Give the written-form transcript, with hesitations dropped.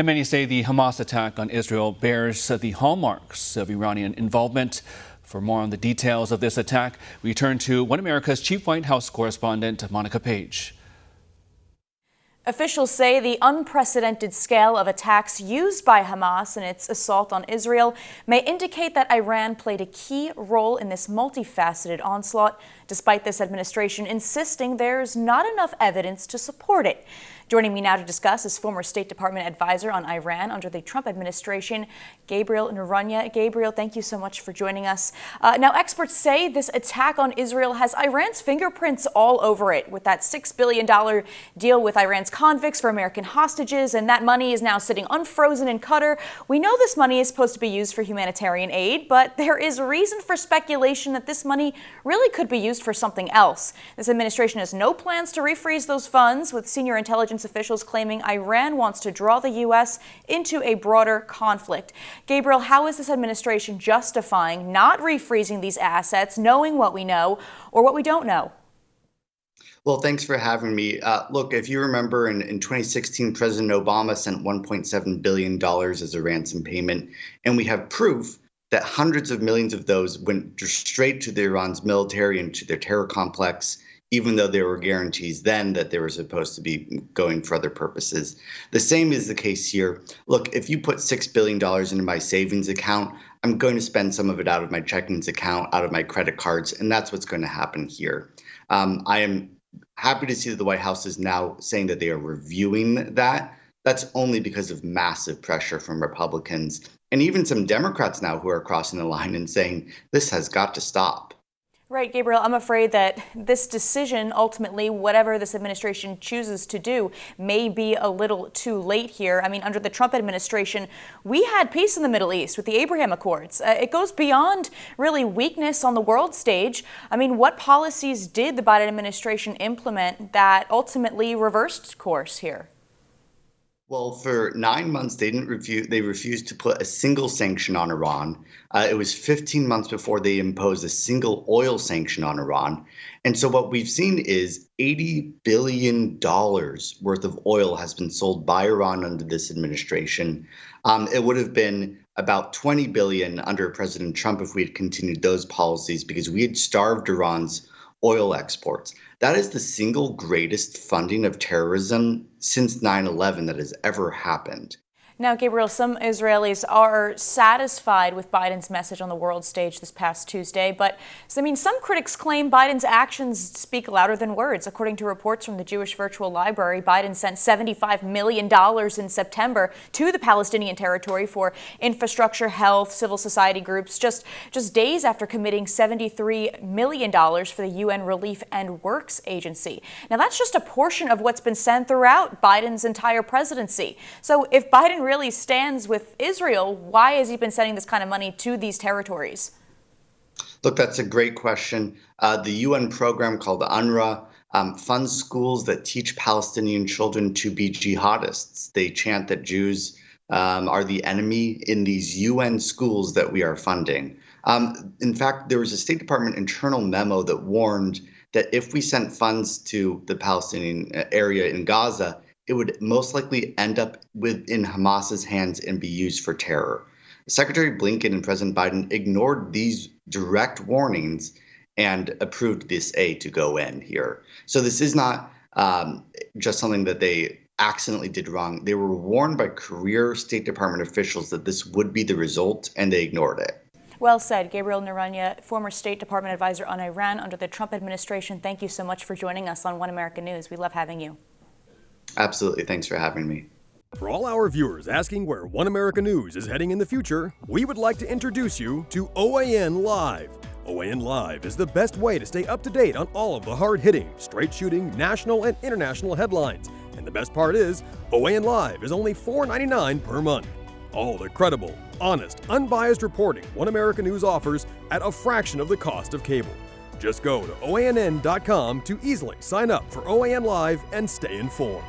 And many say the Hamas attack on Israel bears the hallmarks of Iranian involvement. For more on the details of this attack, we turn to One America's chief White House correspondent, Monica Page. Officials say the unprecedented scale of attacks used by Hamas in its assault on Israel may indicate that Iran played a key role in this multifaceted onslaught, despite this administration insisting there's not enough evidence to support it. Joining me now to discuss is former State Department advisor on Iran under the Trump administration, Gabriel Naranya. Gabriel, thank you so much for joining us. Now, experts say this attack on Israel has Iran's fingerprints all over it, with that $6 billion deal with Iran's convicts for American hostages, and that money is now sitting unfrozen in Qatar. We know this money is supposed to be used for humanitarian aid, but there is reason for speculation that this money really could be used for something else. This administration has no plans to refreeze those funds, with senior intelligence officials claiming Iran wants to draw the U.S. into a broader conflict. Gabriel, how is this administration justifying not refreezing these assets, knowing what we know or what we don't know? Well, thanks for having me. Look, if you remember in 2016, President Obama sent $1.7 billion as a ransom payment, and we have proof that hundreds of millions of those went straight to Iran's military and to their terror complex, even though there were guarantees then that they were supposed to be going for other purposes. The same is the case here. Look, if you put $6 billion into my savings account, I'm going to spend some of it out of my checkings account, out of my credit cards, and that's what's going to happen here. I am happy to see that the White House is now saying that they are reviewing that. That's only because of massive pressure from Republicans and even some Democrats now who are crossing the line and saying this has got to stop. Right, Gabriel, I'm afraid that this decision, ultimately, whatever this administration chooses to do, may be a little too late here. I mean, under the Trump administration, we had peace in the Middle East with the Abraham Accords. It goes beyond really weakness on the world stage. I mean, what policies did the Biden administration implement that ultimately reversed course here? Well, for 9 months, they refused to put a single sanction on Iran. It was 15 months before they imposed a single oil sanction on Iran. And so what we've seen is $80 billion worth of oil has been sold by Iran under this administration. It would have been about $20 billion under President Trump if we had continued those policies, because we had starved Iran's oil exports. That is the single greatest funding of terrorism since 9/11 that has ever happened. Now, Gabriel, some Israelis are satisfied with Biden's message on the world stage this past Tuesday, but some critics claim Biden's actions speak louder than words. According to reports from the Jewish Virtual Library, Biden sent $75 million in September to the Palestinian territory for infrastructure, health, civil society groups, just days after committing $73 million for the UN Relief and Works Agency. Now, that's just a portion of what's been sent throughout Biden's entire presidency. So if Biden really stands with Israel, why has he been sending this kind of money to these territories? Look, that's a great question. The UN program called UNRWA funds schools that teach Palestinian children to be jihadists. They chant that Jews are the enemy in these UN schools that we are funding. In fact, there was a State Department internal memo that warned that if we sent funds to the Palestinian area in Gaza, it would most likely end up in Hamas's hands and be used for terror. Secretary Blinken and President Biden ignored these direct warnings and approved this aid to go in here. So this is not just something that they accidentally did wrong. They were warned by career State Department officials that this would be the result, and they ignored it. Well said. Gabriel Naranya, former State Department advisor on Iran under the Trump administration. Thank you so much for joining us on One America News. We love having you. Absolutely. Thanks for having me. For all our viewers asking where One America News is heading in the future, we would like to introduce you to OAN Live. OAN Live is the best way to stay up to date on all of the hard-hitting, straight-shooting, national and international headlines. And the best part is, OAN Live is only $4.99 per month. All the credible, honest, unbiased reporting One America News offers at a fraction of the cost of cable. Just go to OANN.com to easily sign up for OAN Live and stay informed.